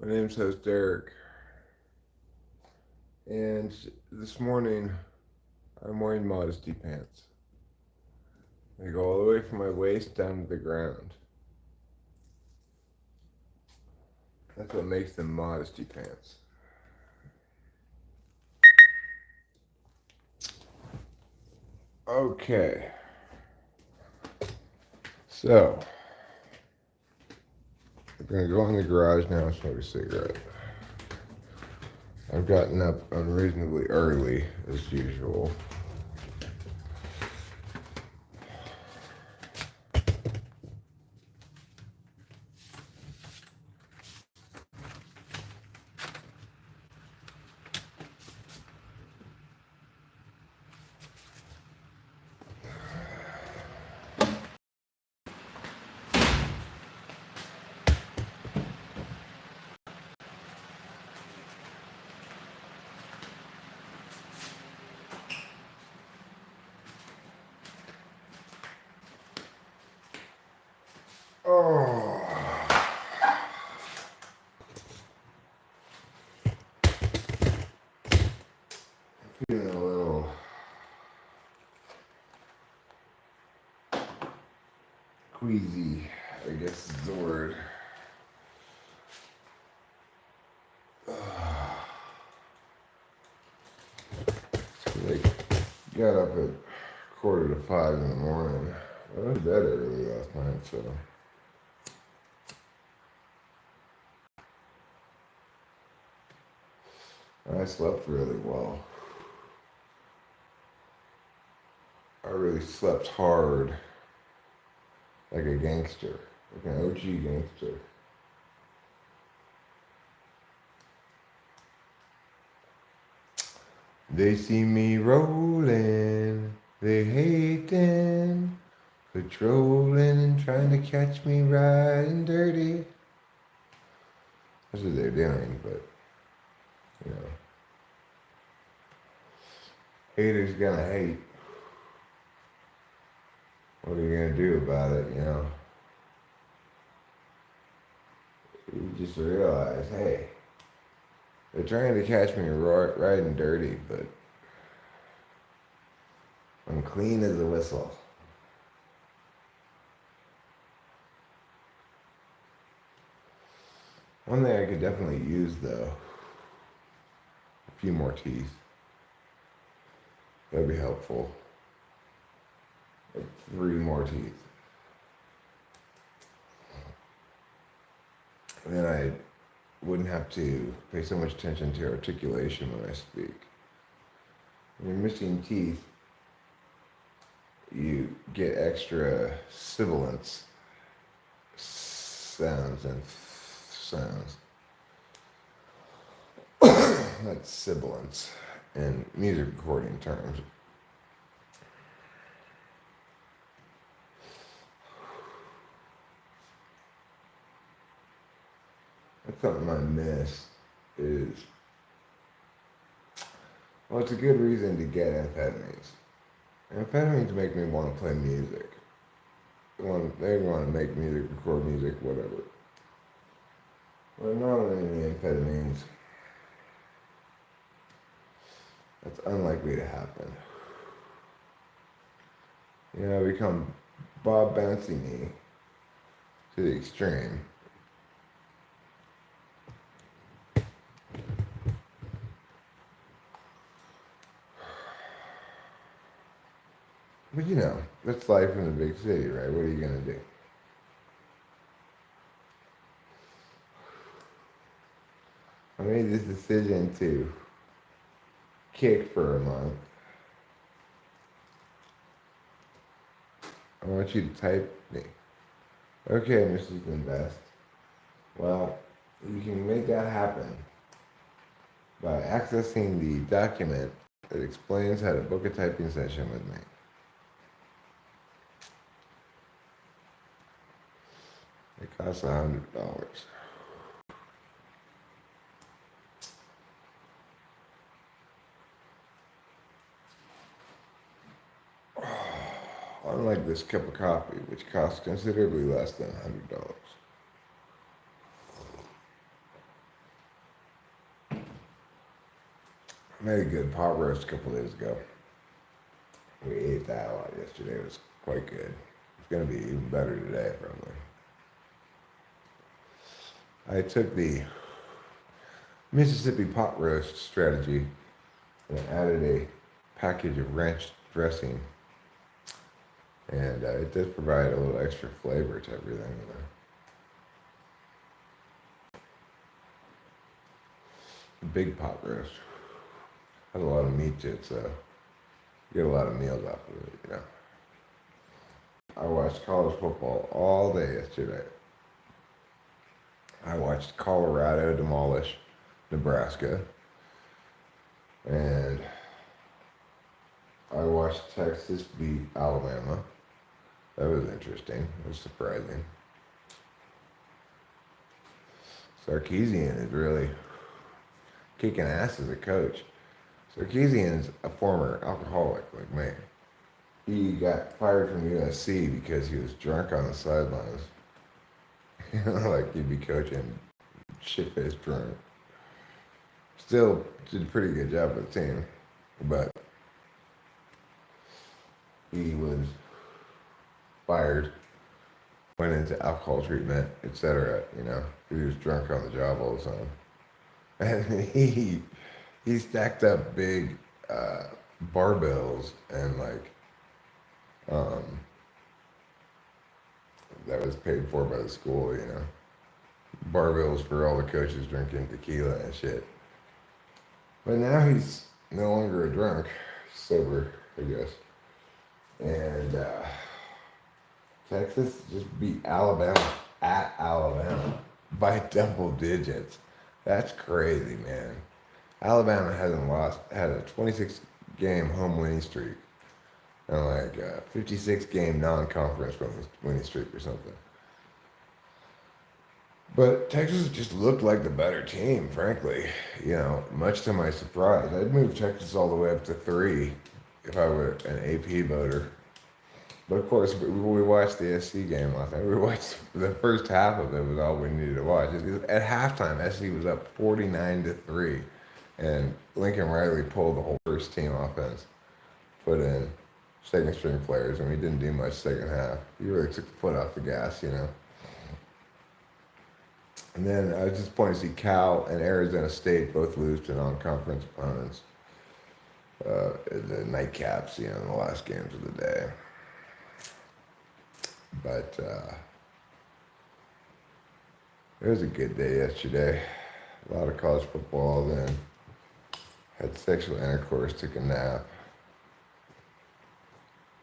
My name's host Derek, and this morning I'm wearing Modesty Pants. They go all the way from my waist down to the ground. That's what makes them Modesty Pants. Okay, so I'm gonna go in the garage now and smoke a cigarette. I've gotten up unreasonably early, as usual. Oh, feeling a little queasy, I guess is the word. Like, got up at 4:45 in the morning. I went to bed early last night, so I slept really well. I really slept hard, like a gangster, like an OG gangster. They see me rolling, they hating, patrolling and trying to catch me riding dirty. That's what they're doing, but you know, haters gonna hate. What are you gonna do about it? You just realize, hey, they're trying to catch me riding dirty, but I'm clean as a whistle. One thing I could definitely use though, a few more teeth. That'd be helpful. Like 3 more teeth. And then I wouldn't have to pay so much attention to articulation when I speak. When you're missing teeth, you get extra sibilance sounds and sounds. That's sibilance in music recording terms. That's something I miss is, well, it's a good reason to get amphetamines. Amphetamines make me want to play music. They want to make music, record music, whatever. Well, not any amphetamines. That's unlikely to happen. I become Bob Bouncy me to the extreme. But that's life in the big city, right? What are you gonna do? I made this decision to kick for a month. I want you to type me. Okay, Mrs. Invest. Well, you can make that happen by accessing the document that explains how to book a typing session with me. It costs $100. Unlike this cup of coffee, which costs considerably less than $100. Made a good pot roast a couple days ago. We ate that a lot yesterday. It was quite good. It's gonna be even better today, probably. I took the Mississippi pot roast strategy and added a package of ranch dressing, and it does provide a little extra flavor to everything. Big pot roast has a lot of meat to it, so you get a lot of meals off of it. I watched college football all day yesterday. I watched Colorado demolish Nebraska, and I watched Texas beat Alabama. That was interesting. It was surprising. Sarkisian is really kicking ass as a coach. Sarkisian is a former alcoholic like me. He got fired from USC because he was drunk on the sidelines. Like he'd be coaching shit-faced drunk. Still did a pretty good job with the team, but he was fired, went into alcohol treatment, etc. He was drunk on the job all the time, and he stacked up big barbells and that was paid for by the school. Barbells for all the coaches drinking tequila and shit. But now he's no longer a drunk, sober, I guess. And Texas just beat Alabama at Alabama by double digits. That's crazy, man. Alabama had a 26-game home winning streak and like a 56-game non-conference winning streak or something. But Texas just looked like the better team, frankly. Much to my surprise. I'd move Texas all the way up to 3 if I were an AP voter. But of course, we watched the SC game last night. We watched the first half of it was all we needed to watch. At halftime, SC was up 49-3, and Lincoln Riley pulled the whole first team offense, put in second string players, and we didn't do much second half. He really took the foot off the gas. And then I was disappointed to see Cal and Arizona State both lose to non-conference opponents in the nightcaps, in the last games of the day. But it was a good day yesterday. A lot of college football then. Had sexual intercourse, took a nap.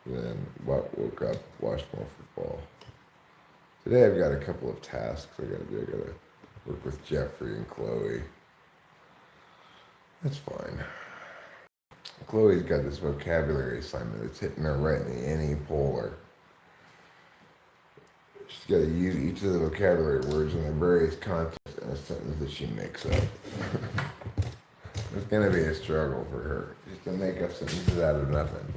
Then woke up, watched more football. Today I've got a couple of tasks I gotta do. I gotta work with Jeffrey and Chloe. That's fine. Chloe's got this vocabulary assignment that's hitting her right in the any polar. She's got to use each of the vocabulary words in the various contexts in a sentence that she makes up. It's gonna be a struggle for her just to make up sentences out of nothing.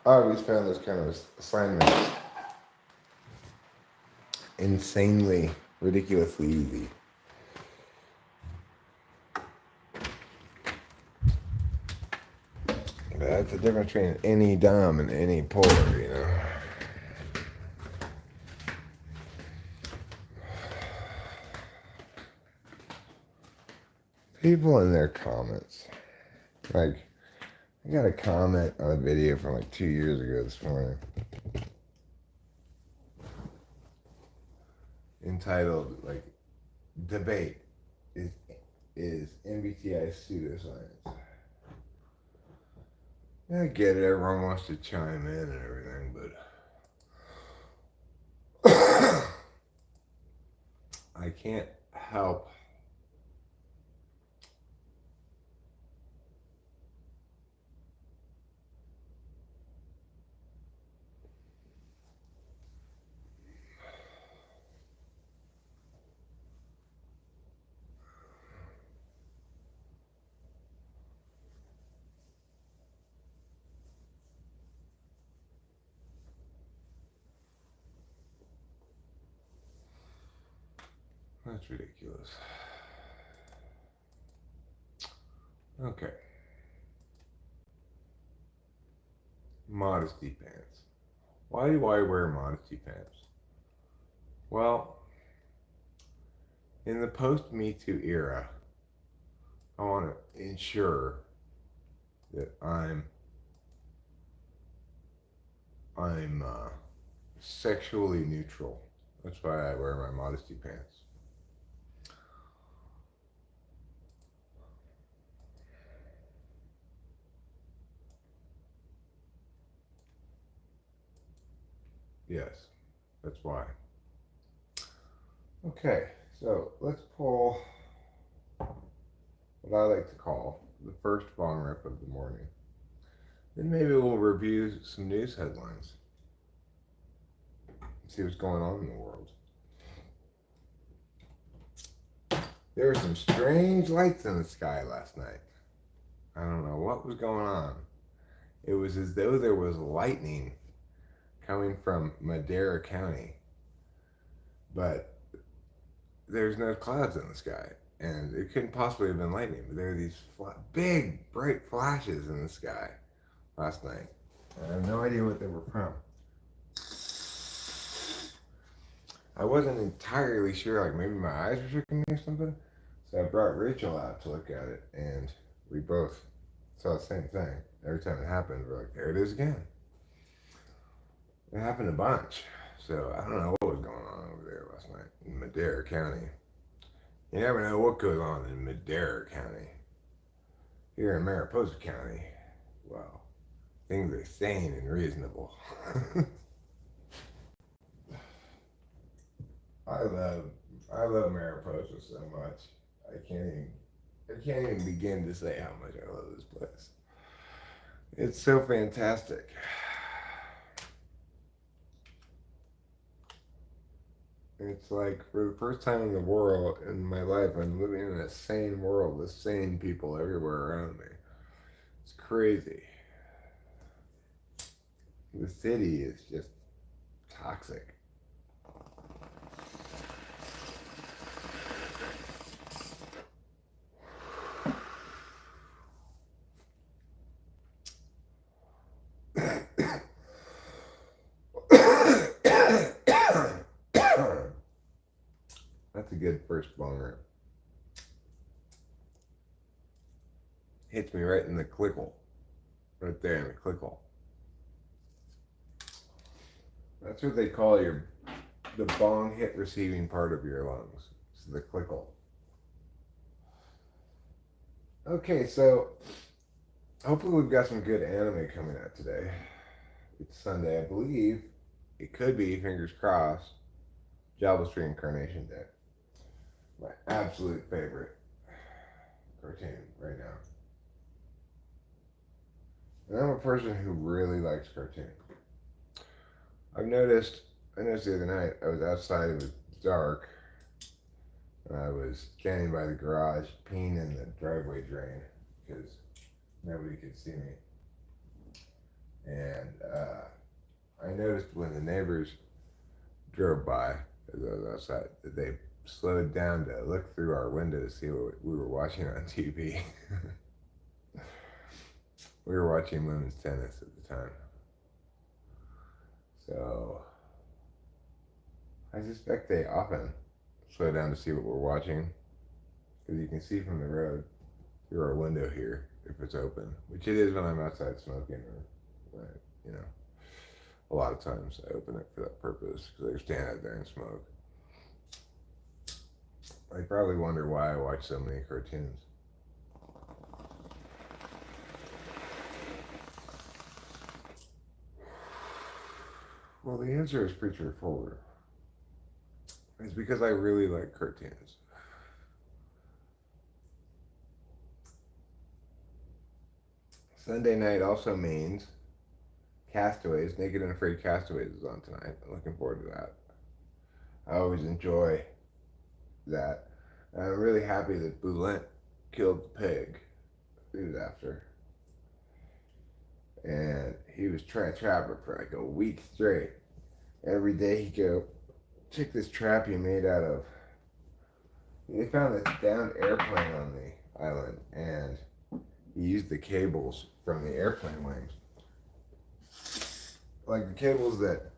I always found those kind of assignments insanely, ridiculously easy. That's the difference between any dumb and any polar, People in their comments. I got a comment on a video from 2 years ago this morning entitled debate is MBTI pseudoscience. I get it, everyone wants to chime in and everything, but I can't help That's ridiculous. Okay. Modesty pants. Why do I wear modesty pants? Well, in the post Me Too era, I want to ensure that I'm sexually neutral. That's why I wear my modesty pants. Yes, that's why. Okay, so let's pull what I like to call the first bong rip of the morning. Then maybe we'll review some news headlines. See what's going on in the world. There were some strange lights in the sky last night. I don't know what was going on. It was as though there was lightning coming from Madera County, but there's no clouds in the sky, and it couldn't possibly have been lightning. But there were these big, bright flashes in the sky last night. I have no idea what they were from. I wasn't entirely sure, like maybe my eyes were tricking me or something. So I brought Rachel out to look at it, and we both saw the same thing. Every time it happened, we're like, there it is again. It happened a bunch. So I don't know what was going on over there last night in Madera County. You never know what goes on in Madera County. Here in Mariposa County, well, things are sane and reasonable. I love Mariposa so much. I can't even begin to say how much I love this place. It's so fantastic. It's like for the first time in the world in my life, I'm living in a sane world with sane people everywhere around me. It's crazy. The city is just toxic. That's a good first bong rip. Hits me right in the clickle. Right there in the clickle. That's what they call the bong hit receiving part of your lungs. It's the clickle. Okay, so hopefully we've got some good anime coming out today. It's Sunday, I believe. It could be, fingers crossed, Jobless Reincarnation Day. My absolute favorite cartoon right now. And I'm a person who really likes cartoons. I noticed the other night, I was outside, it was dark, and I was standing by the garage peeing in the driveway drain because nobody could see me. And I noticed when the neighbors drove by as I was outside that they slowed down to look through our window to see what we were watching on TV. We were watching women's tennis at the time. So I suspect they often slow down to see what we're watching, because you can see from the road through our window here if it's open, which it is when I'm outside smoking, or you know, a lot of times I open it for that purpose because I stand out there and smoke. I probably wonder why I watch so many cartoons. Well, the answer is pretty straightforward. It's because I really like cartoons. Sunday night also means Castaways, Naked and Afraid Castaways is on tonight. I'm looking forward to that. I always enjoy that. And I'm really happy that Boulent killed the pig he was after. And he was trying to trap it for like a week straight. Every day he'd go, check this trap he made out of They found this downed airplane on the island, and he used the cables from the airplane wings, like the cables that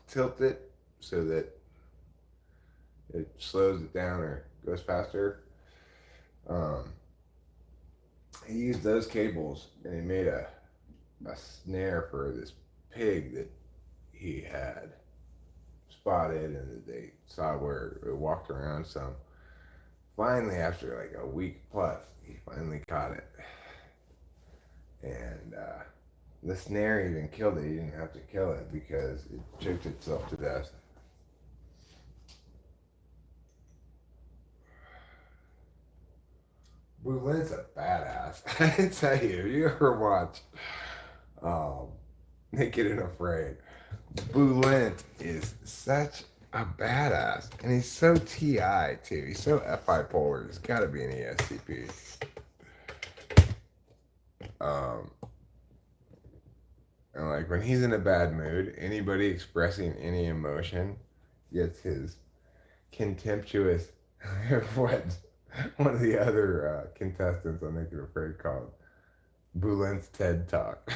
tilt it so that it slows it down or goes faster. Um, he used those cables, and he made a snare for this pig that he had spotted, and they saw where it walked around some. Finally, after like a week plus, he finally caught it, and the snare even killed it. He didn't have to kill it because it choked itself to death. Boulin's a badass. I tell you, if you ever watch um, Naked and Afraid, Boulin is such a badass, and he's so TI too. He's so FI polar. He's got to be an ESCP. Um, and like when he's in a bad mood, anybody expressing any emotion gets his contemptuous what one of the other contestants on Naked and Afraid called Boulin's TED Talk.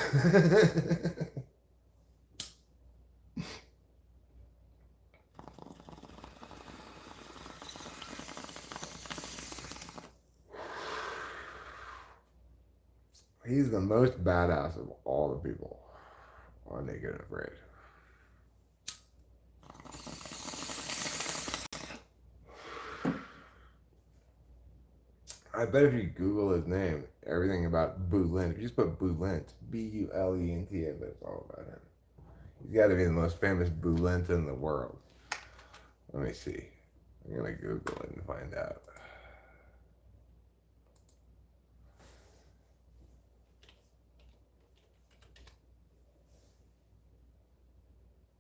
He's the most badass of all the people on Naked and Afraid. I bet if you Google his name, everything about Boulin, if you just put Boulin, Bulent, I bet it's all about him. He's got to be the most famous Boulent in the world. Let me see. I'm going to Google it and find out.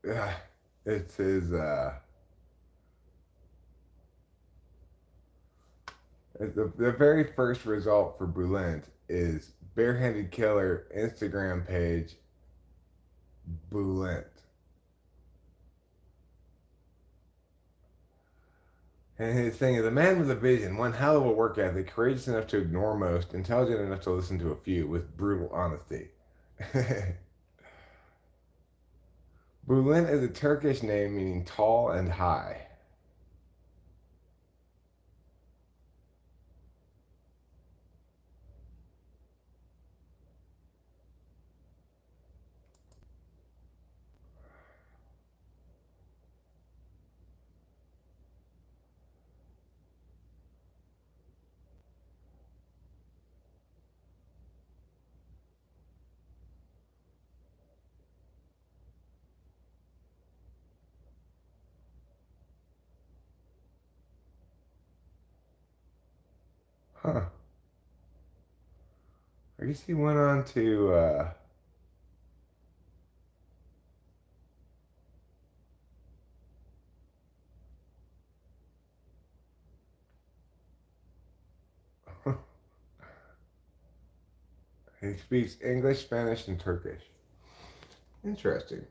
Yeah, it's his, the very first result for Boulent is barehanded killer Instagram page Boulent. And his thing is a man with a vision, one hell of a work ethic, courageous enough to ignore most, intelligent enough to listen to a few, with brutal honesty. Bulin is a Turkish name meaning tall and high. Huh. I guess he went on to he speaks English, Spanish, and Turkish. Interesting.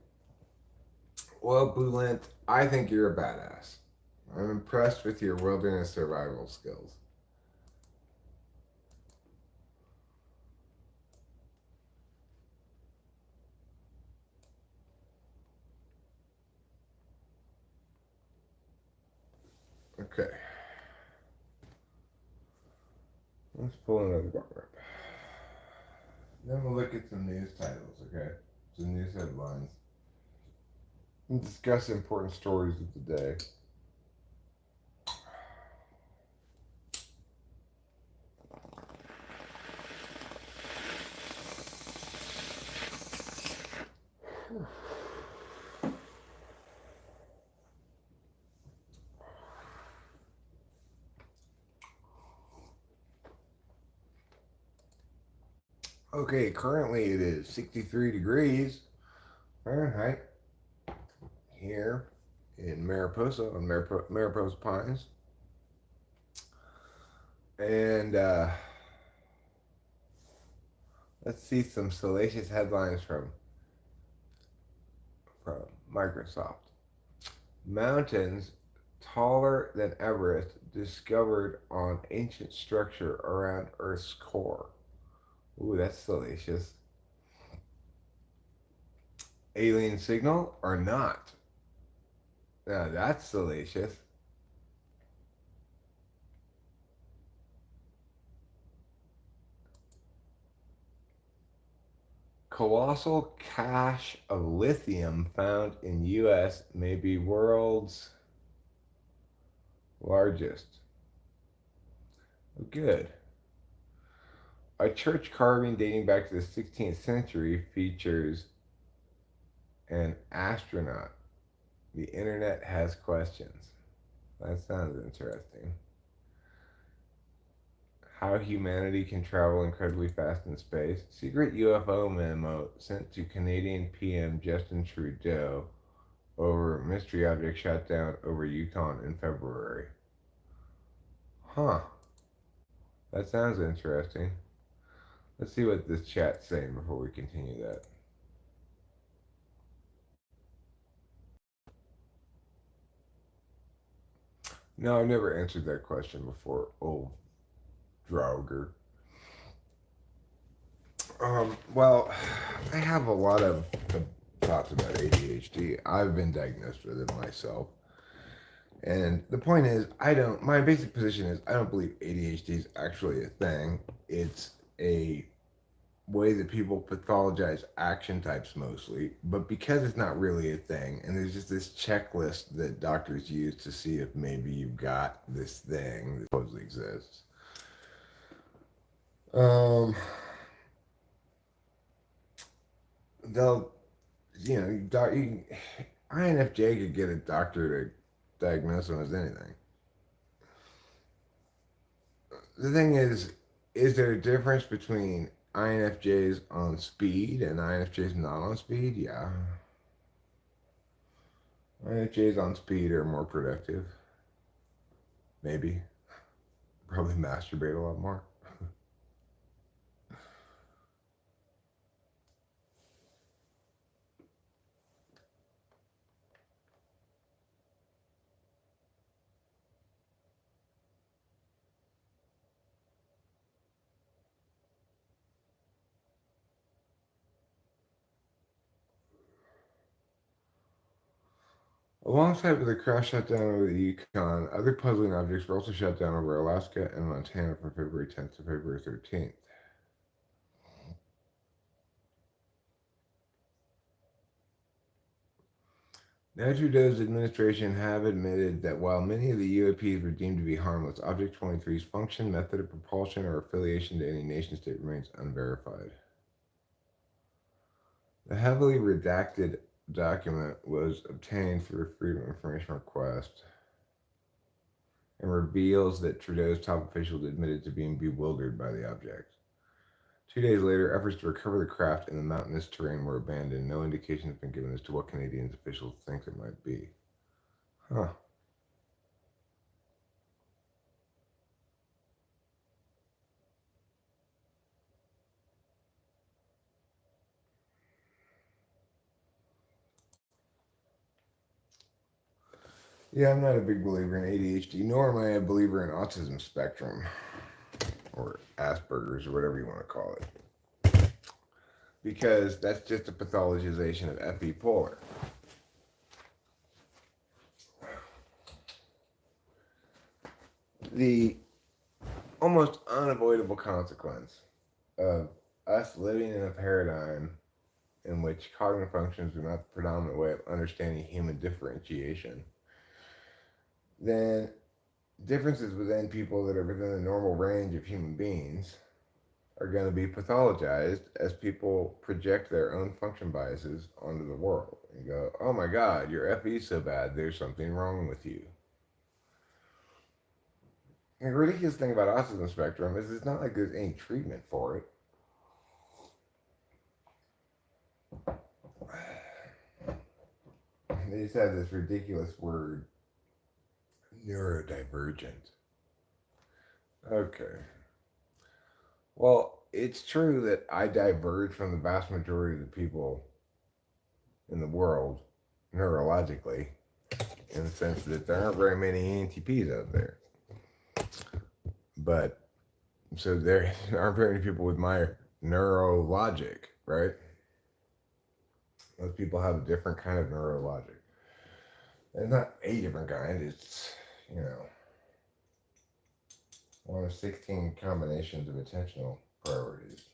Well, Bulent, I think you're a badass. I'm impressed with your wilderness survival skills. Okay. Let's pull another bar up. Then we'll look at some news titles, okay? Some news headlines. And discuss important stories of the day. Okay, currently it is 63 degrees Fahrenheit here in Mariposa on Mariposa Pines. And let's see some salacious headlines from Microsoft. Mountains taller than Everest, discovered on ancient structure around Earth's core. Ooh, that's salacious. Alien signal or not? Now that's salacious. Colossal cache of lithium found in U.S. may be world's largest. Oh, good. A church carving dating back to the 16th century features an astronaut. The internet has questions. That sounds interesting. How humanity can travel incredibly fast in space. Secret UFO memo sent to Canadian PM Justin Trudeau over mystery object shot down over Yukon in February. Huh. That sounds interesting. Let's see what this chat's saying before we continue that. No, I've never answered that question before, old Drauger. Well, I have a lot of thoughts about ADHD. I've been diagnosed with it myself. And the point is, my basic position is I don't believe ADHD is actually a thing. It's a way that people pathologize action types mostly. But because it's not really a thing, and there's just this checklist that doctors use to see if maybe you've got this thing that supposedly exists. Um, they'll, INFJ could get a doctor to diagnose them as anything. The thing is there a difference between INFJs on speed and INFJs not on speed? Yeah. INFJs on speed are more productive. Maybe. Probably masturbate a lot more. Alongside with the crash shut down over the Yukon, other puzzling objects were also shut down over Alaska and Montana from February 10th to February 13th. Now, Trudeau's administration have admitted that while many of the UAPs were deemed to be harmless, Object 23's function, method of propulsion, or affiliation to any nation state remains unverified. The heavily redacted document was obtained through a Freedom of Information request and reveals that Trudeau's top officials admitted to being bewildered by the object. 2 days later, efforts to recover the craft in the mountainous terrain were abandoned. No indication has been given as to what Canadian officials think it might be. Huh. Yeah, I'm not a big believer in ADHD, nor am I a believer in autism spectrum or Asperger's or whatever you want to call it. Because that's just a pathologization of FE polar. The almost unavoidable consequence of us living in a paradigm in which cognitive functions are not the predominant way of understanding human differentiation, then differences within people that are within the normal range of human beings are going to be pathologized as people project their own function biases onto the world and go, oh my God, your FE is so bad, there's something wrong with you. And the ridiculous thing about autism spectrum is it's not like there's any treatment for it. They just have this ridiculous word, neurodivergent. Okay. Well, it's true that I diverge from the vast majority of the people in the world neurologically. in the sense that there aren't very many ENTPs out there. But so there aren't very many people with my neurologic, right? Most people have a different kind of neurologic. And not a different kind, it's, you know, one of 16 combinations of attentional priorities.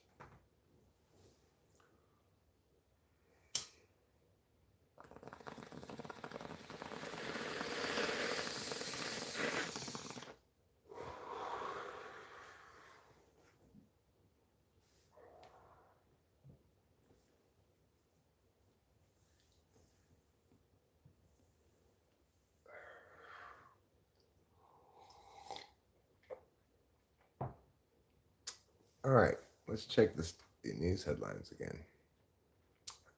All right, let's check the news headlines again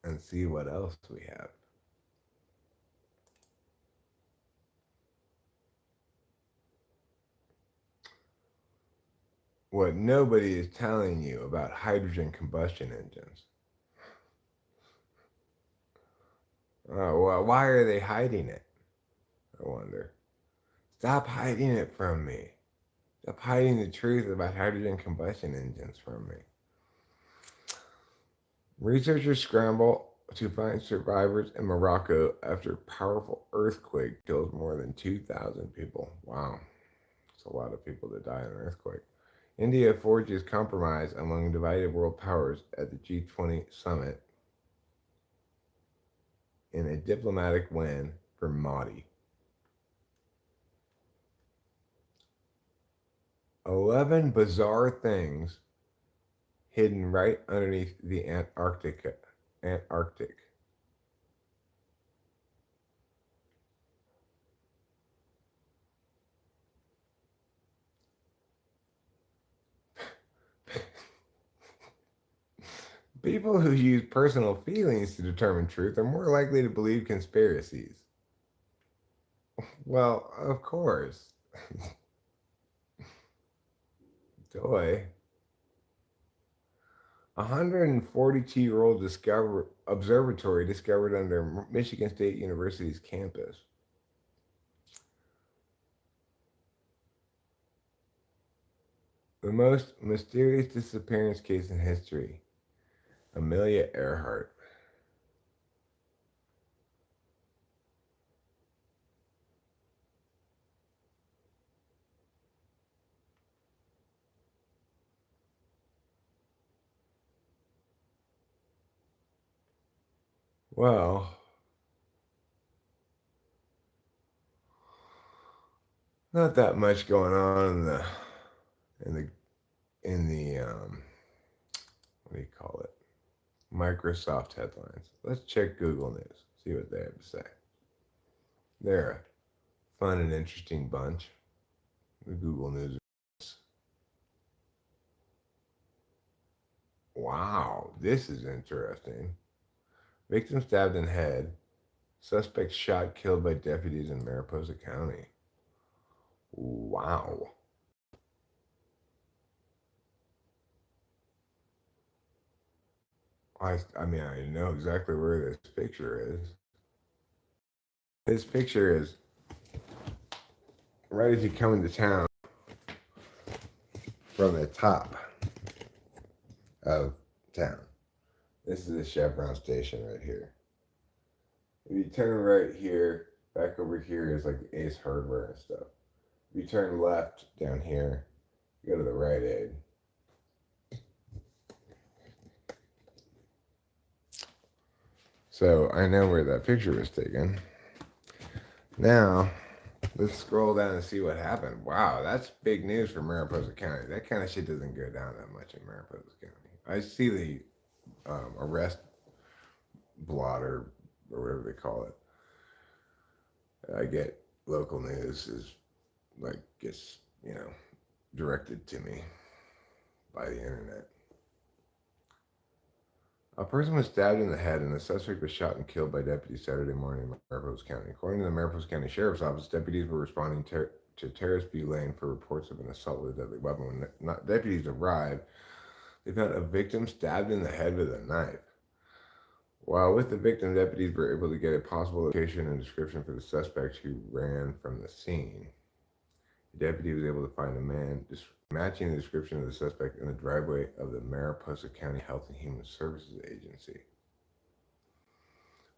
and see what else we have. What nobody is telling you about hydrogen combustion engines. Oh, well, why are they hiding it? I wonder. Stop hiding it from me. Stop hiding the truth about hydrogen combustion engines from me. Researchers scramble to find survivors in Morocco after powerful earthquake kills more than 2,000 people. Wow. It's a lot of people that die in an earthquake. India forges compromise among divided world powers at the G20 summit in a diplomatic win for Modi. 11 bizarre things hidden right underneath the Antarctic. People who use personal feelings to determine truth are more likely to believe conspiracies. Well, of course. Joy. A 142-year-old observatory discovered under Michigan State University's campus. The most mysterious disappearance case in history. Amelia Earhart. Well, not that much going on in the in the what do you call it? Microsoft headlines. Let's check Google News. See what they have to say. They're a fun and interesting bunch. The Google News. Wow, this is interesting. Victim stabbed in head. Suspect shot, killed by deputies in Mariposa County. Wow. I mean, I know exactly where this picture is. This picture is right as you come into town from the top of town. This is the Chevron station right here. If you turn right here, back over here is like the Ace Hardware and stuff. If you turn left down here, you go to the Rite Aid. So I know where that picture was taken. Now, let's scroll down and see what happened. Wow, that's big news for Mariposa County. That kind of shit doesn't go down that much in Mariposa County. I see the arrest blotter or whatever they call it. I get local news is like gets directed to me by the internet. A person was stabbed in the head and the suspect was shot and killed by deputies Saturday morning in Mariposa County. According to the Mariposa County Sheriff's Office, deputies were responding to Terrace View Lane for reports of an assault with a deadly weapon. When deputies arrived, they found a victim stabbed in the head with a knife. While with the victim, deputies were able to get a possible location and description for the suspect who ran from the scene. The deputy was able to find a man matching the description of the suspect in the driveway of the Mariposa County Health and Human Services Agency.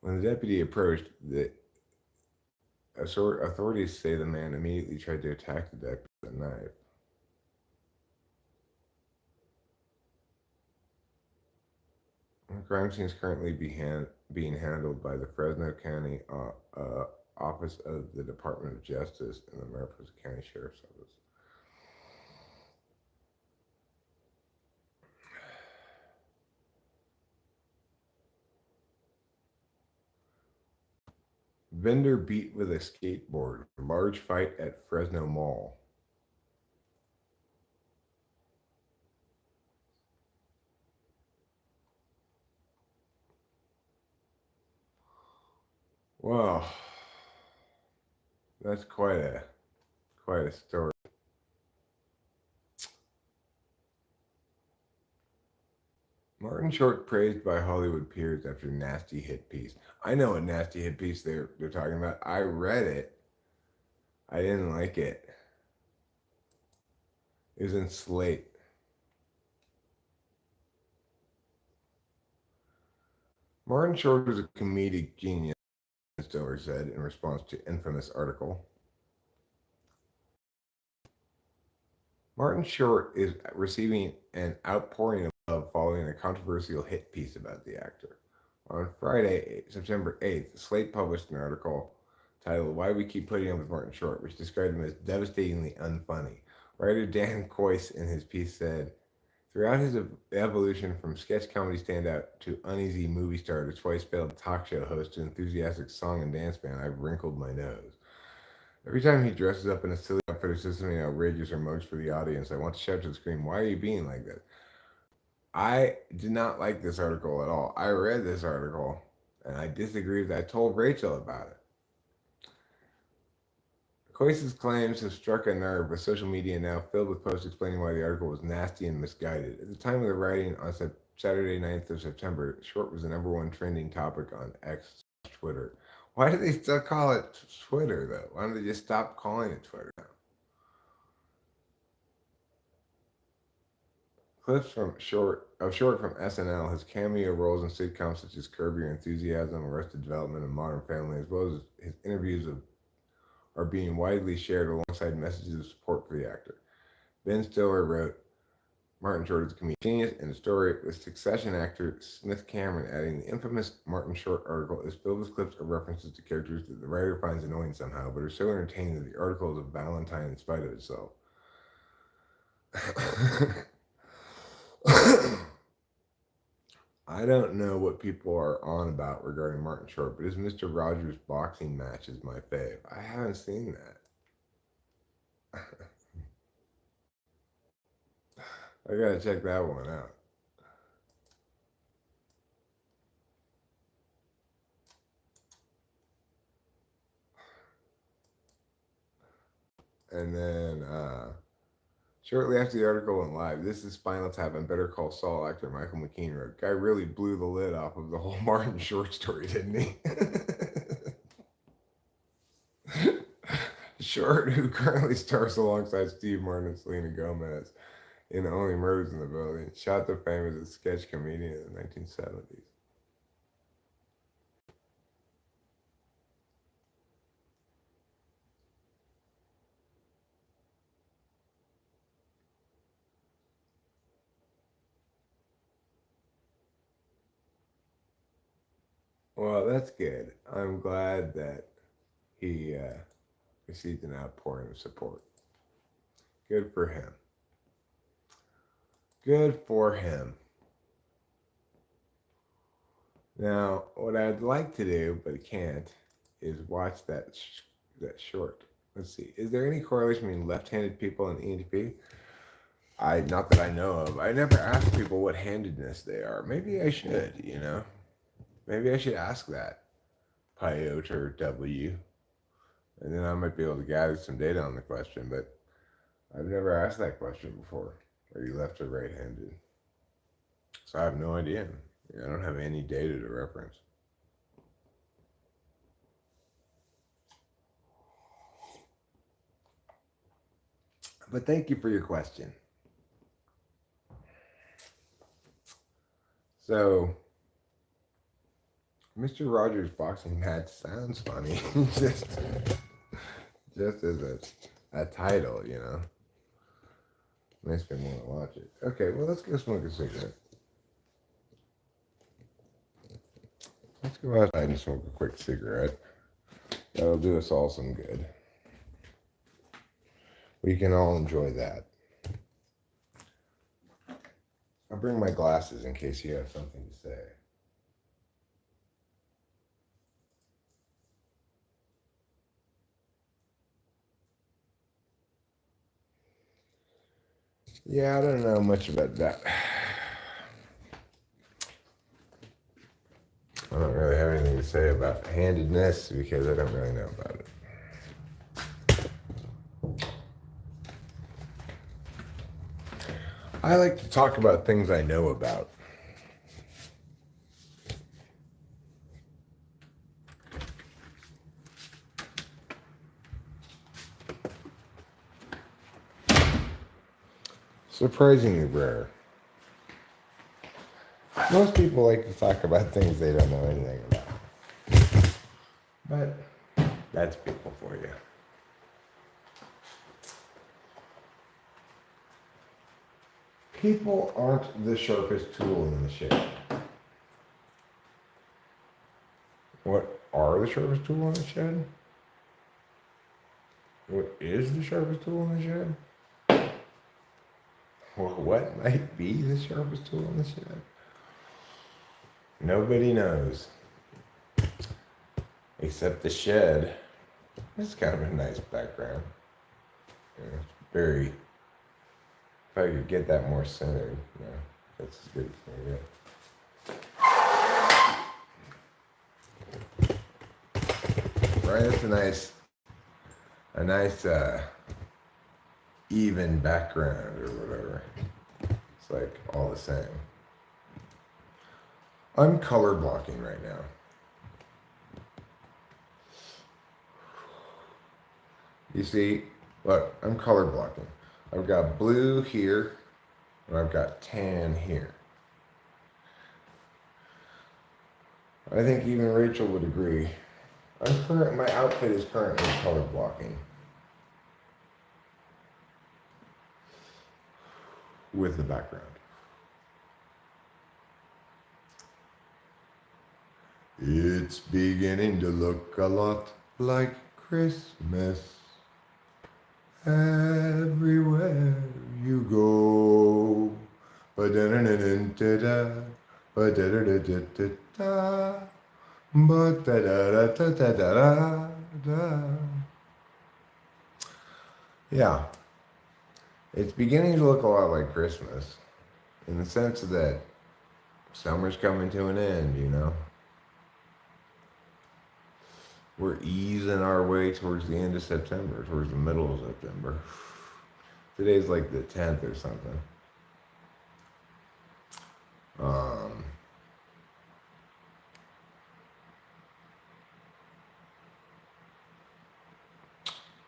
When the deputy approached, the authorities say the man immediately tried to attack the deputy with a knife. The crime scene is currently being handled by the Fresno County Office of the Department of Justice and the Mariposa County Sheriff's Office. Vendor beat with a skateboard. Large fight at Fresno Mall. Wow, that's quite a story. Martin Short praised by Hollywood peers after nasty hit piece. I know what nasty hit piece they're talking about. I read it. I didn't like it. It was in Slate. Martin Short is a comedic genius, Stover said in response to infamous article. Martin Short is receiving an outpouring of love following a controversial hit piece about the actor. On Friday, September 8th, Slate published an article titled Why We Keep Putting Up with Martin Short, which described him as devastatingly unfunny. Writer Dan Coyce in his piece said, throughout his evolution from sketch comedy standout to uneasy movie star to twice failed talk show host to enthusiastic song and dance band, I've wrinkled my nose. Every time he dresses up in a silly outfit or says something outrageous or mugs for the audience, I want to shout to the screen, why are you being like this? I did not like this article at all. I read this article and I disagreed. I told Rachel about it. Coyce's claims have struck a nerve, with social media now filled with posts explaining why the article was nasty and misguided. At the time of the writing on Saturday 9th of September, Short was the number one trending topic on X Twitter. Why do they still call it Twitter, though? Why don't they just stop calling it Twitter now? Clips from Short from SNL, his cameo roles in sitcoms such as Curb Your Enthusiasm, Arrested Development, and Modern Family, as well as his interviews are being widely shared alongside messages of support for the actor. Ben Stiller wrote, Martin Short is a comedian genius, in a story with Succession actor Smith Cameron adding the infamous Martin Short article is filled with clips of references to characters that the writer finds annoying somehow, but are so entertaining that the article is a valentine in spite of itself. I don't know what people are on about regarding Martin Short, but his Mr. Rogers boxing match is my fave. I haven't seen that. I gotta check that one out. And then shortly after the article went live, this is Spinal Tap and Better Call Saul actor Michael McKean wrote, guy really blew the lid off of the whole Martin Short story, didn't he? Short, who currently stars alongside Steve Martin and Selena Gomez in Only Murders in the Building, shot to fame as a sketch comedian in the 1970s. Well, that's good. I'm glad that he received an outpouring of support. Good for him. Good for him. Now, what I'd like to do, but can't, is watch that short. Let's see. Is there any correlation between left-handed people and ENTP? Not that I know of. I never ask people what handedness they are. Maybe I should. Maybe I should ask that. Piotr W. And then I might be able to gather some data on the question, but I've never asked that question before. Are you left or right handed? So I have no idea. I don't have any data to reference. But thank you for your question. So, Mr. Rogers' boxing match sounds funny, just as a title, you know. Makes me want to watch it. Okay, well, let's go smoke a cigarette. Let's go outside and smoke a quick cigarette. That'll do us all some good. We can all enjoy that. I'll bring my glasses in case you have something to say. Yeah, I don't know much about that. I don't really have anything to say about handedness because I don't really know about it. I like to talk about things I know about. Surprisingly rare. Most people like to talk about things they don't know anything about. But that's people for you. People aren't the sharpest tool in the shed. What are the sharpest tool in the shed? What is the sharpest tool in the shed? Or what might be the sharpest tool in the shed? Nobody knows. Except the shed. It's kind of a nice background. It's very, if I could get that more centered, that's as good as I get. Right, that's a nice even background or whatever. It's like all the same. I'm color blocking right now. You see, look, I'm color blocking. I've got blue here, and I've got tan here. I think even Rachel would agree. My outfit is currently color blocking. With the background. It's beginning to look a lot like Christmas everywhere you go. Ba-da-da-da-da-da, ba-da-da-da-da-da, ba-da-da-da-da-da-da. Yeah, it's beginning to look a lot like Christmas in the sense that summer's coming to an end, you know. We're easing our way towards the end of September, towards the middle of September. Today's like the 10th or something.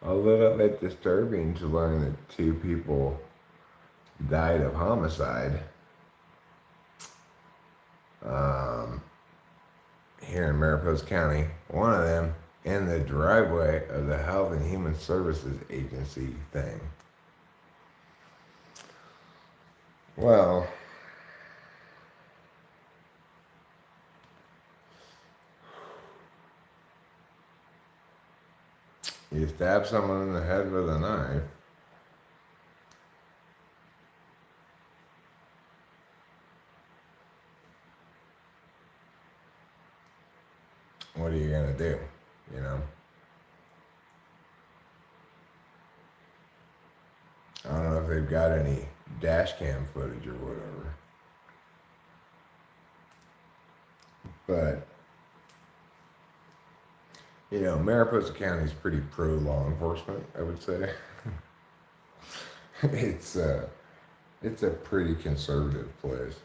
A little bit disturbing to learn that 2 people died of homicide here in Mariposa County. One of them in the driveway of the Health and Human Services Agency thing. Well, you stab someone in the head with a knife. What are you gonna do? You know? I don't know if they've got any dash cam footage or whatever. But, you know, Mariposa County is pretty pro law enforcement, I would say. It's a pretty conservative place.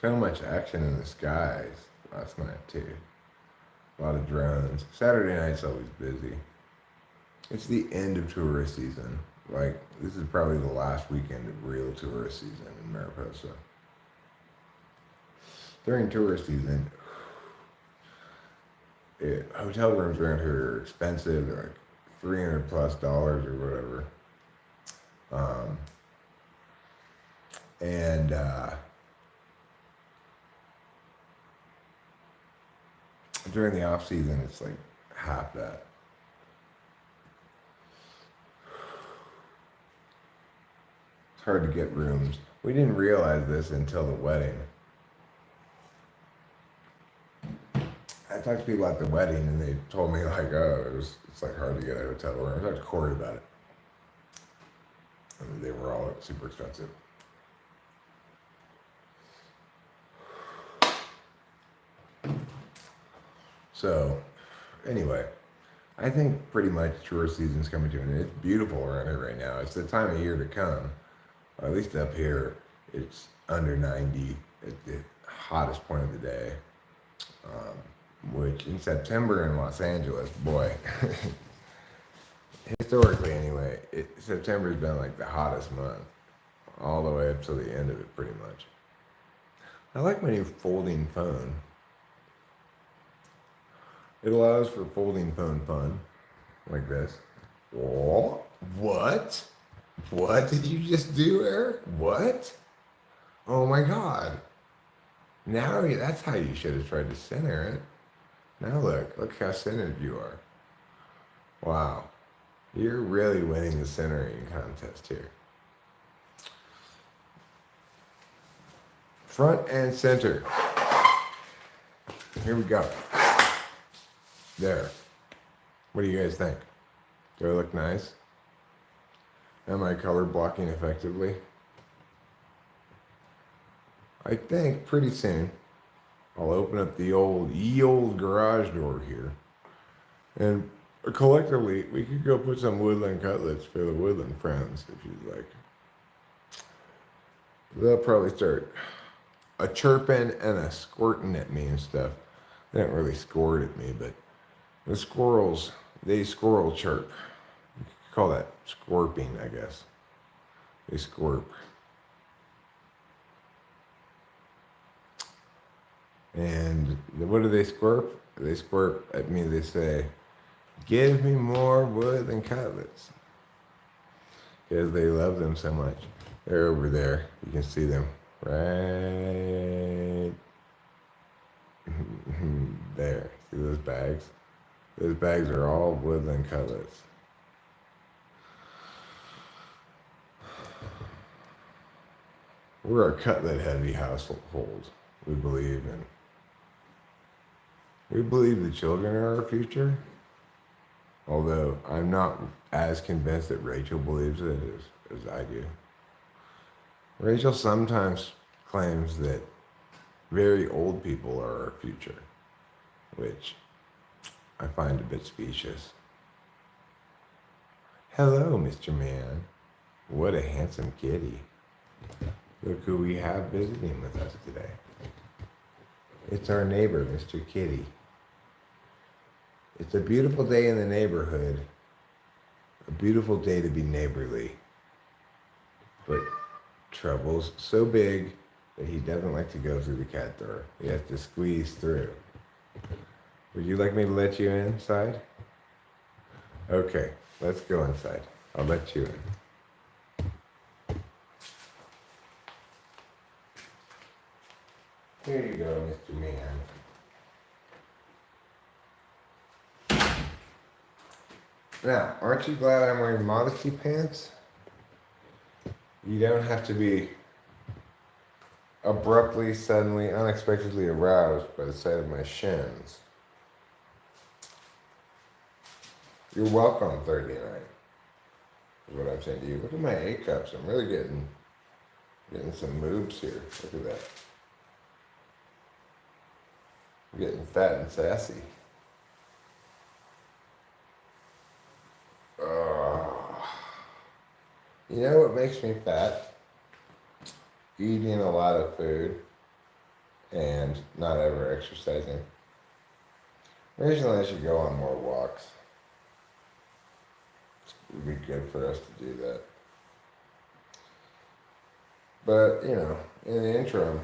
So much action in the skies last night too. A lot of drones. Saturday night's always busy. It's the end of tourist season. Like, this is probably the last weekend of real tourist season in Mariposa. During tourist season, hotel rooms around here are expensive. They're like $300+ or whatever. And during the off season, it's like half that. It's hard to get rooms. We didn't realize this until the wedding. I talked to people at the wedding, and they told me like, oh, it's like hard to get a hotel room. I talked to Corey about it, and they were all super expensive. So, anyway, I think pretty much tourist season's coming to an end. It's beautiful around here right now. It's the time of year to come. At least up here, it's under 90 at the hottest point of the day. Which in September in Los Angeles, boy, historically anyway, September's been like the hottest month, all the way up to the end of it pretty much. I like my new folding phone. It allows for folding phone fun, like this. Oh, what? What did you just do, Eric? What? Oh my God. Now that's how you should have tried to center it. Now look how centered you are. Wow. You're really winning the centering contest here. Front and center. Here we go. There. What do you guys think? Do I look nice? Am I color blocking effectively? I think pretty soon I'll open up the ye old garage door here, and collectively we could go put some woodland cutlets for the woodland friends if you'd like. They'll probably start a chirping and a squirting at me and stuff. They don't really squirt at me, but the squirrels, they squirrel chirp. You could call that squirping, I guess. They squirp. And what do they squirp? They squirp at me, they say, give me more wood and cutlets. Because they love them so much. They're over there. You can see them right there. See those bags? Those bags are all woodland cutlets. We're a cutlet heavy household. We believe the children are our future. Although I'm not as convinced that Rachel believes it as I do. Rachel sometimes claims that very old people are our future, which I find a bit specious. Hello, Mr. Man. What a handsome kitty. Look who we have visiting with us today. It's our neighbor, Mr. Kitty. It's a beautiful day in the neighborhood. A beautiful day to be neighborly. But trouble's so big that he doesn't like to go through the cat door. He has to squeeze through. Would you like me to let you inside? Okay, let's go inside. I'll let you in. Here you go, Mr. Man. Now, aren't you glad I'm wearing Modesty Pants? You don't have to be abruptly, suddenly, unexpectedly aroused by the sight of my shins. You're welcome, Thursday night, is what I'm saying to you. Look at my A cups. I'm really getting some moves here. Look at that. I'm getting fat and sassy. You know what makes me fat? Eating a lot of food. and not ever exercising. Recently, I should go on more walks. It would be good for us to do that. But, you know, in the interim,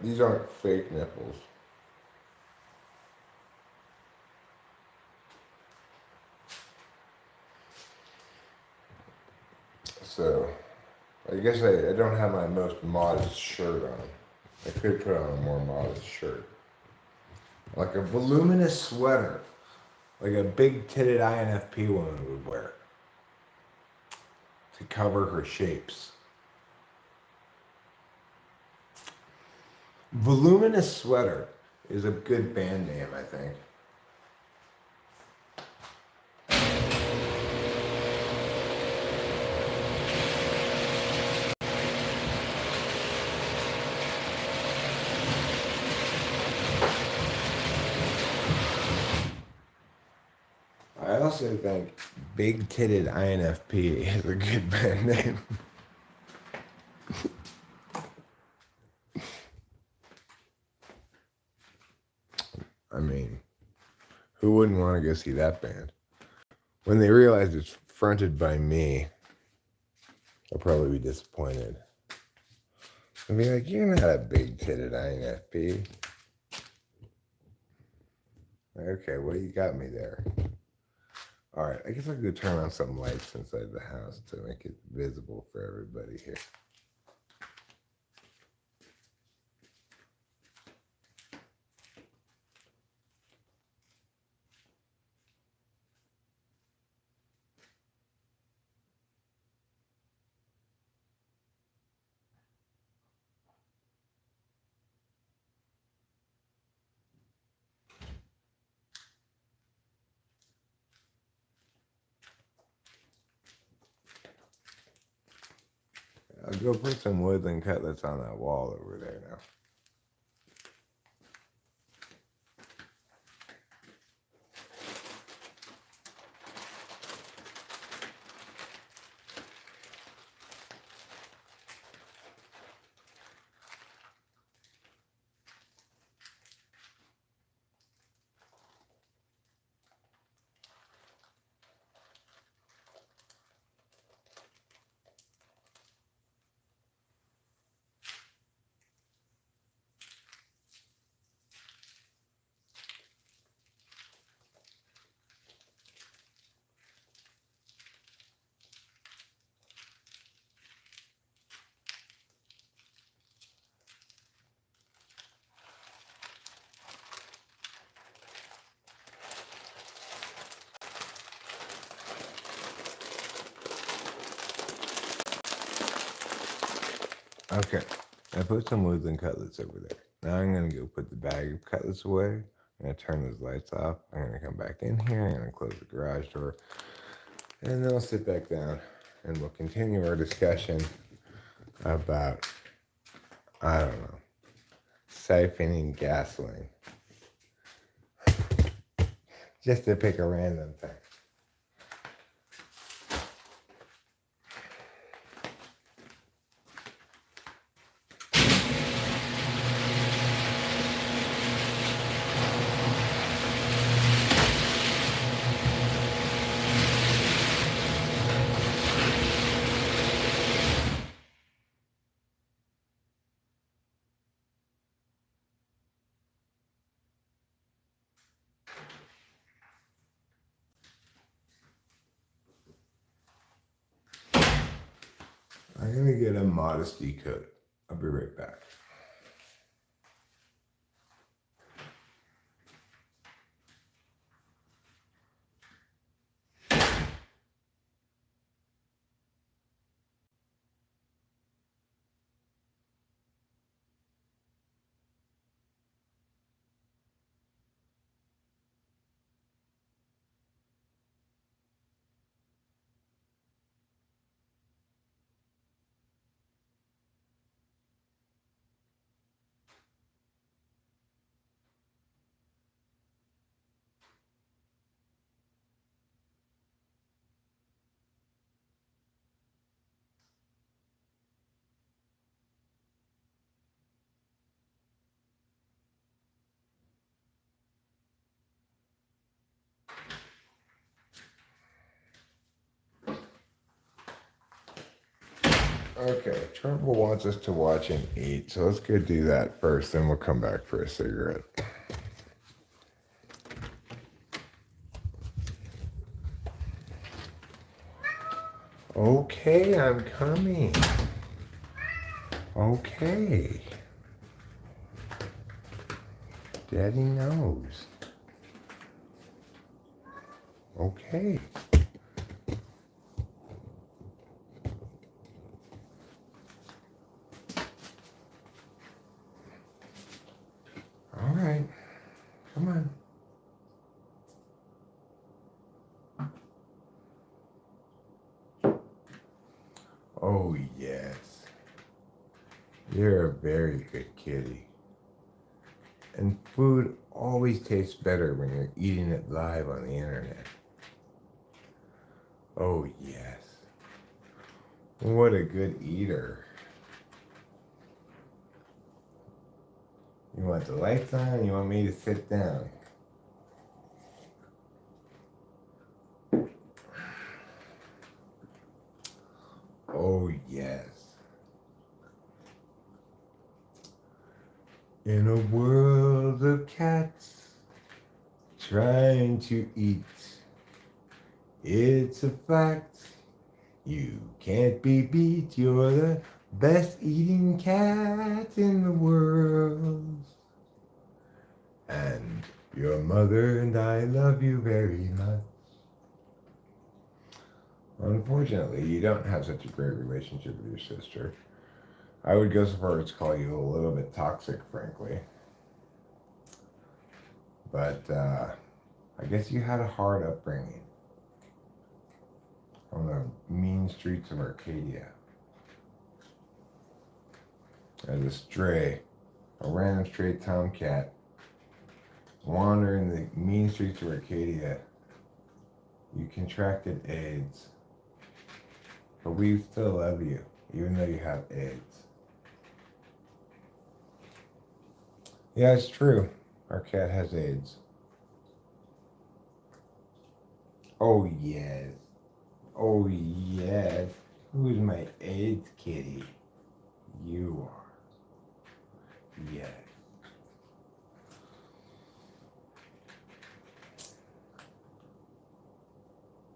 these aren't fake nipples. So, I guess I don't have my most modest shirt on. I could put on a more modest shirt. Like a voluminous sweater. Like a big titted INFP woman would wear. To cover her shapes. Voluminous Sweater is a good band name, I think. I also think Big Titted INFP is a good band name. I mean, who wouldn't want to go see that band? When they realize it's fronted by me, they'll probably be disappointed. They'll be like, you're not a big titted INFP. Okay, well, you got me there. All right, I guess I'll go turn on some lights inside the house to make it visible for everybody here. I'll go put some woodland cutlets on that wall over there now. Okay, I put some woodland cutlets over there. Now I'm gonna go put the bag of cutlets away. I'm gonna turn those lights off. I'm gonna come back in here. I'm gonna close the garage door. And then I'll sit back down and we'll continue our discussion about, I don't know, siphoning gasoline. Just to pick a random thing. I'm gonna get a Modesty coat. I'll be right back. Okay, Trouble wants us to watch him eat, so let's go do that first, then we'll come back for a cigarette. Okay, I'm coming. Okay. Daddy knows. Okay. All right. Come on. Oh, yes. You're a very good kitty. And food always tastes better when you're eating it live on the internet. Oh, yes. What a good eater. You want the lights on? You want me to sit down? Oh, yes. In a world of cats trying to eat, it's a fact. You can't be beat. You're the best eating cat in the world. And your mother and I love you very much. Unfortunately, you don't have such a great relationship with your sister. I would go so far as to call you a little bit toxic, frankly. But I guess you had a hard upbringing on the mean streets of Arcadia. As a stray, a random stray tomcat, wandering the mean streets of Arcadia, you contracted AIDS. But we still love you, even though you have AIDS. Yeah, it's true. Our cat has AIDS. Oh, yes. Oh, yes. Who's my AIDS kitty? You are. Yes.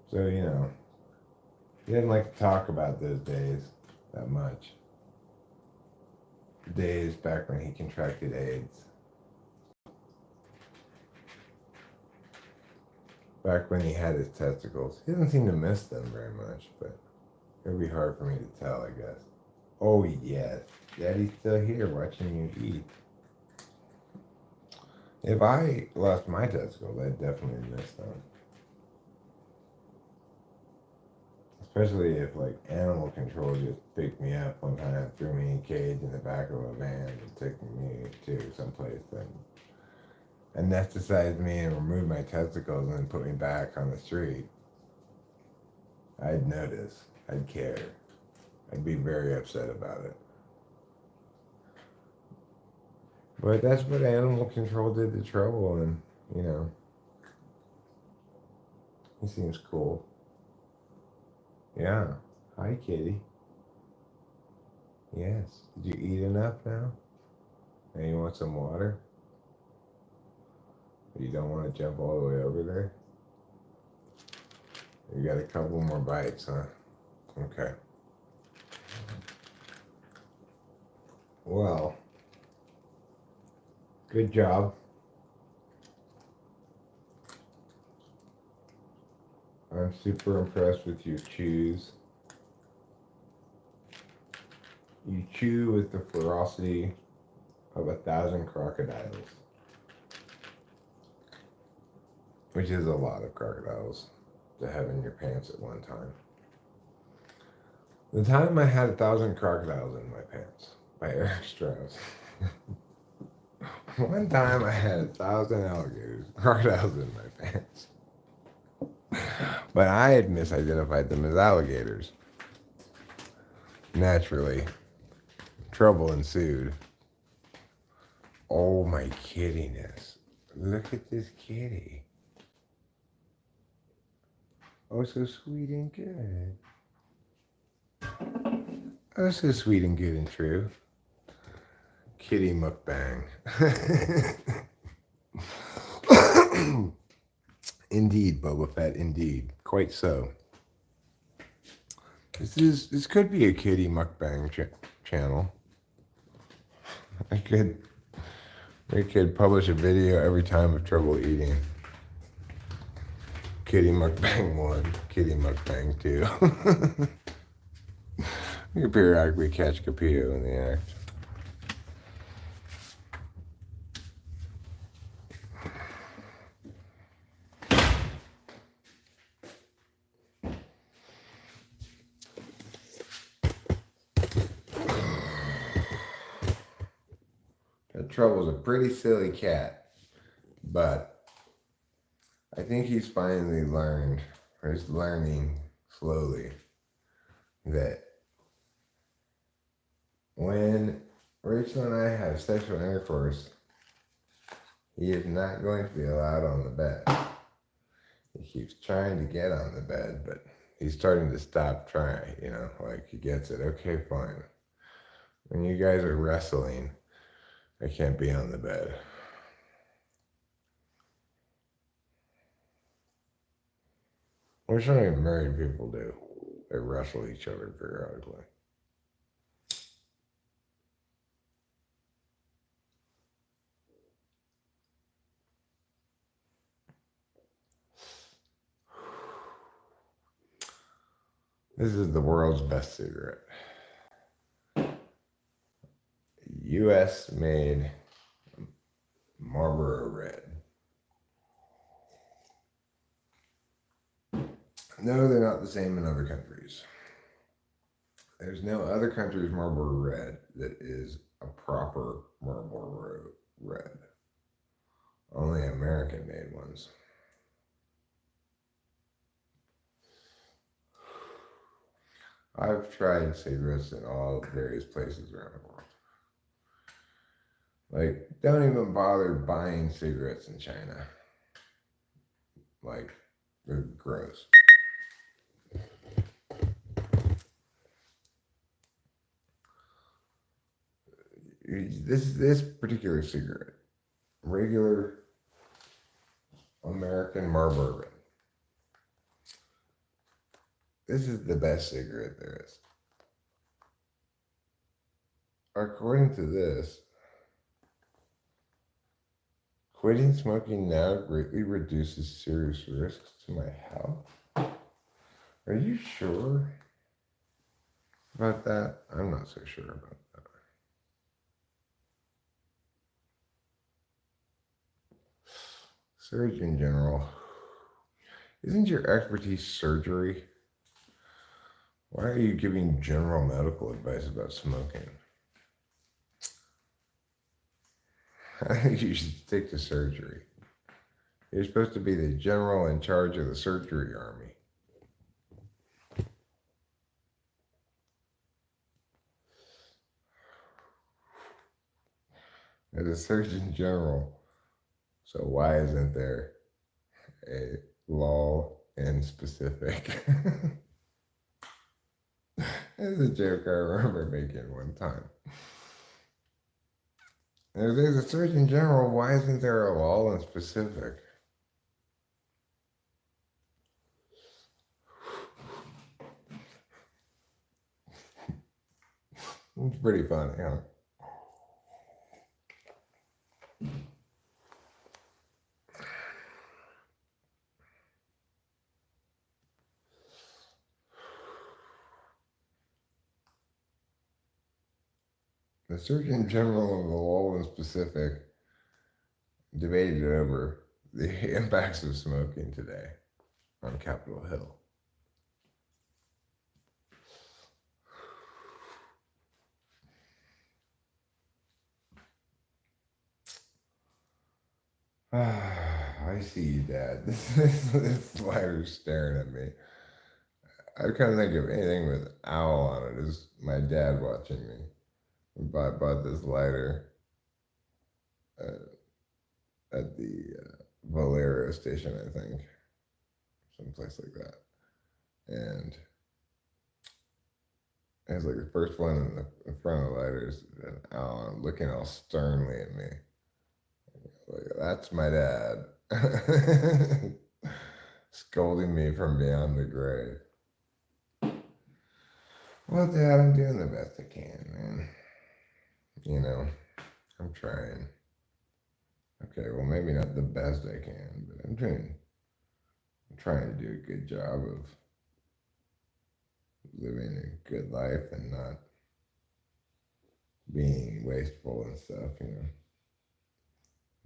So, he didn't like to talk about those days that much. The days back when he contracted AIDS. Back when he had his testicles. He doesn't seem to miss them very much, but it'll be hard for me to tell, I guess. Oh, yes. Daddy's still here watching you eat. If I lost my testicles, I'd definitely miss them. Especially if, like, animal control just picked me up one time, threw me in a cage in the back of a van, and took me to someplace, then anesthetized me and removed my testicles and then put me back on the street. I'd notice. I'd care. I'd be very upset about it. But that's what animal control did to Trouble, and, he seems cool. Yeah. Hi, kitty. Yes. Did you eat enough now? And you want some water? You don't want to jump all the way over there? You got a couple more bites, huh? Okay. Well, good job. I'm super impressed with your chews. You chew with the ferocity of 1,000 crocodiles. Which is a lot of crocodiles to have in your pants at one time. The time I had 1,000 crocodiles in my pants by Eric Strauss. One time I had 1,000 crocodiles in my pants. But I had misidentified them as alligators. Naturally, trouble ensued. Oh, my kittiness. Look at this kitty. Oh, so sweet and good. Oh, this is sweet and good and true. Kitty mukbang. Indeed, Boba Fett, indeed. Quite so. This could be a kitty mukbang channel. We could publish a video every time of trouble eating. Kitty mukbang 1, kitty mukbang 2. We could periodically catch Capillo in the act. That Trouble's a pretty silly cat, but I think he's finally learned, or he's learning slowly, that when Rachel and I have sexual intercourse, he is not going to be allowed on the bed. He keeps trying to get on the bed, but he's starting to stop trying, like he gets it. Okay, fine. When you guys are wrestling, I can't be on the bed. What something married people do? They wrestle each other periodically. This is the world's best cigarette. U.S. made Marlboro Red. No, they're not the same in other countries. There's no other country's Marlboro Red that is a proper Marlboro Red. Only American-made ones. I've tried cigarettes in all various places around the world. Like, don't even bother buying cigarettes in China. Like, they're gross. This particular cigarette, regular American Marlboro Red. This is the best cigarette there is. According to this, quitting smoking now greatly reduces serious risks to my health. Are you sure about that? I'm not so sure about that. Surgeon General, isn't your expertise surgery? Why are you giving general medical advice about smoking? I think you should stick to surgery. You're supposed to be the general in charge of the surgery army. As a surgeon general, so why isn't there a law in specific? That's a joke I remember making one time. If there's a surgeon general, why isn't there a law in specific? It's pretty funny, huh? The Surgeon General of the law in specific debated over the impacts of smoking today on Capitol Hill. I see you, Dad. This lighter's staring at me. I kind of think of anything with owl on it as my dad watching me. I bought this lighter at the Valero station, I think. Someplace like that. And It's like the first one in front of the letters, looking all sternly at me. Like, that's my dad. Scolding me from beyond the grave. Well, Dad, I'm doing the best I can, man. You know, I'm trying. Okay, well, maybe not the best I can, but I'm trying to do a good job of living a good life and not being wasteful and stuff, you know.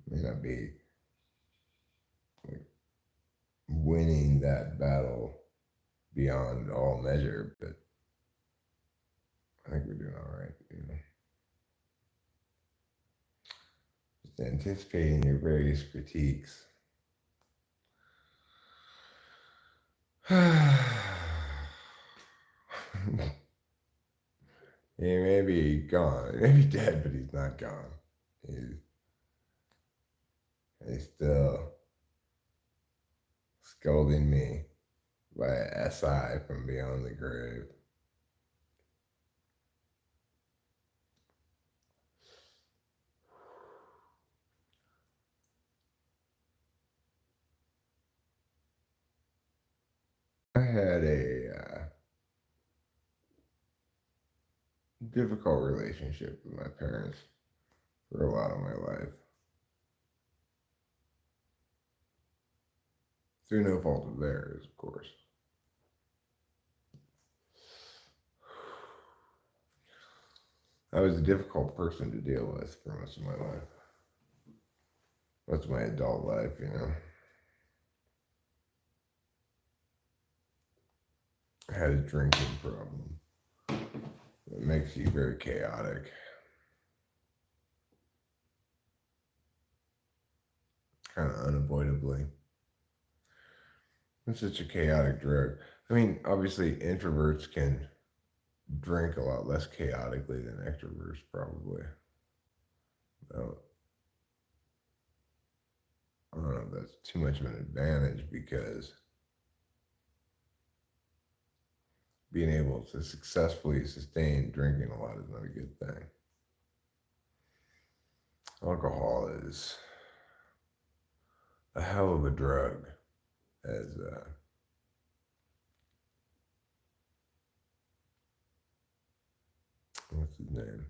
May not be like winning that battle beyond all measure, but I think we're doing all right, you know. Just anticipating your various critiques. He may be gone. He may be dead, but he's not gone. He's still scolding me by a SI from beyond the grave. I had a difficult relationship with my parents for a lot of my life. Through no fault of theirs, of course. I was a difficult person to deal with for most of my life. Most of my adult life, you know. I had a drinking problem. It makes you very chaotic. Kind of unavoidably. It's such a chaotic drug. I mean, obviously, introverts can drink a lot less chaotically than extroverts, probably. I don't know if that's too much of an advantage because being able to successfully sustain drinking a lot is not a good thing. Alcohol is a hell of a drug, as what's his name?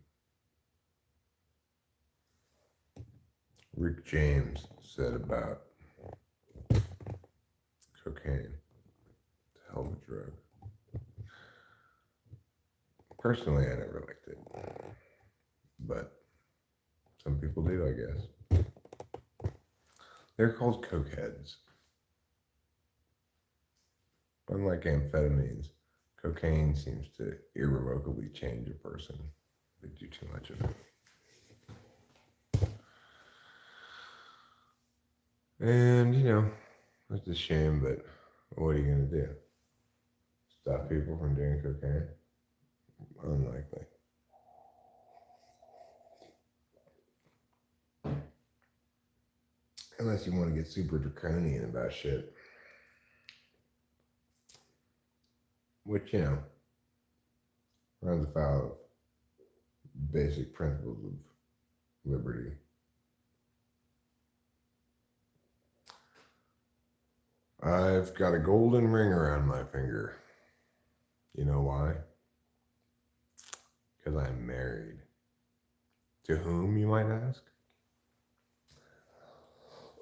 Rick James said about cocaine. It's a hell of a drug. Personally, I never liked it, but some people do, I guess. They're called cokeheads. Unlike amphetamines, cocaine seems to irrevocably change a person if they do too much of it. And, you know, it's a shame, but what are you going to do? Stop people from doing cocaine? Unlikely. Unless you want to get super draconian about shit. Which, you know, runs afoul of basic principles of liberty. I've got a golden ring around my finger. You know why? Because I'm married. To whom, you might ask?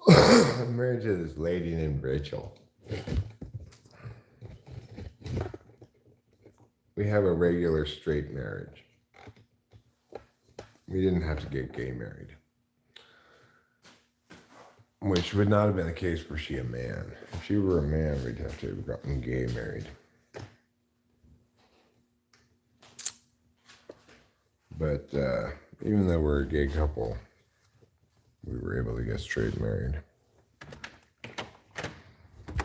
I'm married to this lady named Rachel. We have a regular straight marriage. We didn't have to get gay married. Which would not have been the case were she a man. If she were a man, we'd have to have gotten gay married. But even though we're a gay couple, we were able to get straight married.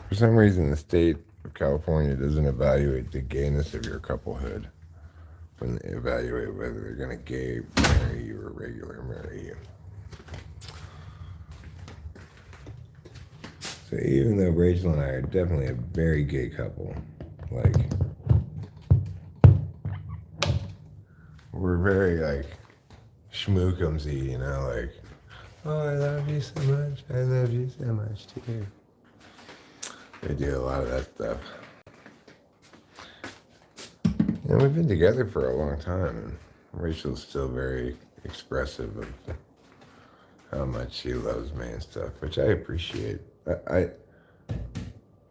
For some reason, the state of California doesn't evaluate the gayness of your couplehood when they evaluate whether they're going to gay marry you or regular marry you. So even though Rachel and I are definitely a very gay couple, like we're very like schmookumsy, you know, like, oh, I love you so much. I love you so much too. They do a lot of that stuff. And we've been together for a long time, and Rachel's still very expressive of how much she loves me and stuff, which I appreciate.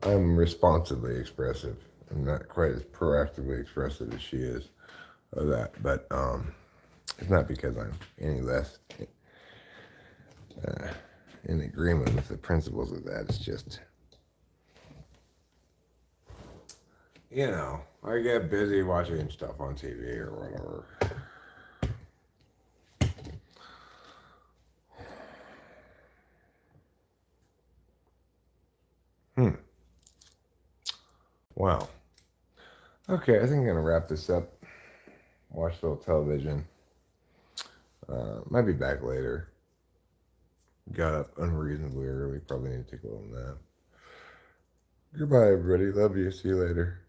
I'm responsibly expressive. I'm not quite as proactively expressive as she is of that, but it's not because I'm any less in agreement with the principles of that. It's just, you know, I get busy watching stuff on TV or whatever. Wow. Okay, I think I'm going to wrap this up. Watch a little television. Might be back later. Got up unreasonably early. Probably need to take a little nap. Goodbye, everybody. Love you. See you later.